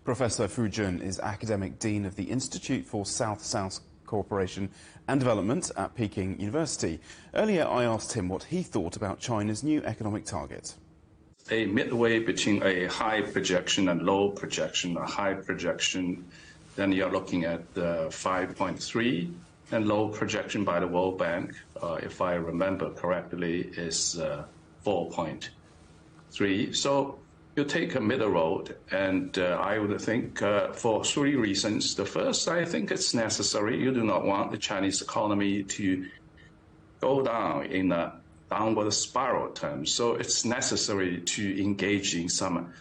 Professor Fu Jun is Academic Dean of the Institute for South-South Cooperation and Development at Peking University. Earlier, I asked him what he thought about China's new economic target. A midway between a high projection and low projection. A high projection, then you're looking at 5.3, and low projection by the World Bank, if I remember correctly, is 4.3. So you take a middle road, and I would think for three reasons. The first, I think it's necessary. You do not want the Chinese economy to go down in a downward spiral terms. So it's necessary to engage in some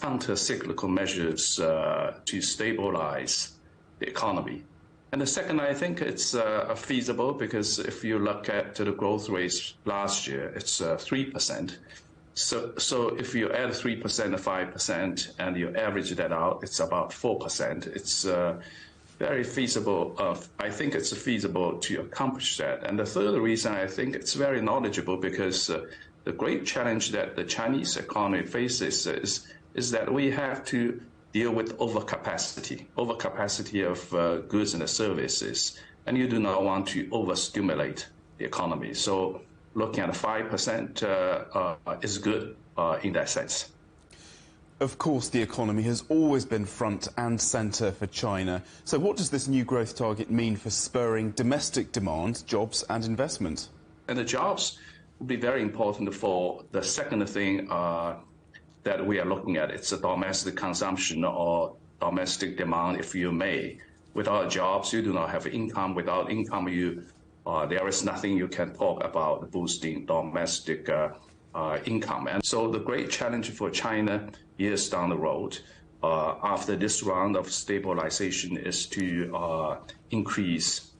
counter-cyclical measures to stabilize the economy. And the second, I think it's feasible because if you look at the growth rates last year, it's 3%. So if you add 3% to 5% and you average that out, it's about 4%. It's very feasible. I think it's feasible to accomplish that. And the third reason, I think it's very knowledgeable because the great challenge that the Chinese economy faces is that we have to deal with overcapacity of goods and services, and you do not want to overstimulate the economy. So looking at 5% is good in that sense. Of course, the economy has always been front and centre for China. So what does this new growth target mean for spurring domestic demand, jobs and investment? And the jobs will be very important for the second thing that we are looking at. It's a domestic consumption or domestic demand, if you may. Without jobs, you do not have income. Without income, there is nothing you can talk about boosting domestic income. And so the great challenge for China years down the road, after this round of stabilization, is to increase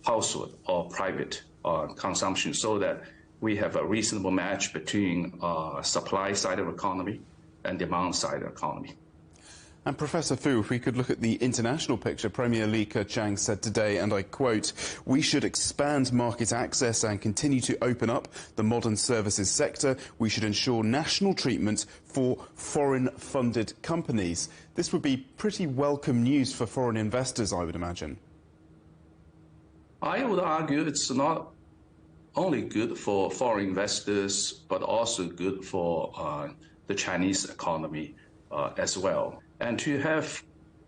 household or private consumption so that we have a reasonable match between supply side of economy and demand side of economy. And Professor Fu, if we could look at the international picture, Premier Li Keqiang said today, and I quote, "We should expand market access and continue to open up the modern services sector. We should ensure national treatment for foreign-funded companies." This would be pretty welcome news for foreign investors, I would imagine. I would argue it's not only good for foreign investors, but also good for the Chinese economy as well. And to have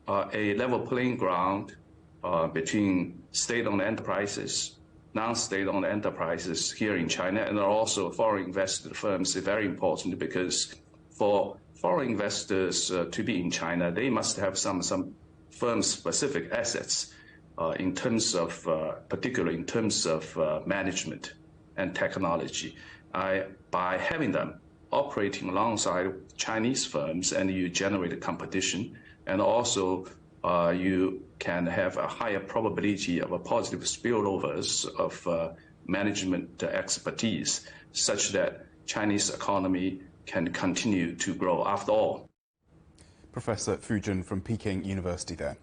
a level playing ground between state-owned enterprises, non-state-owned enterprises here in China, and also foreign invested firms is very important because for foreign investors to be in China, they must have some firm-specific assets in terms of, particularly in terms of management and technology. By having them operating alongside Chinese firms, and you generate a competition, and also you can have a higher probability of a positive spillovers of management expertise, such that Chinese economy can continue to grow after all. Professor Fu Jun from Peking University there.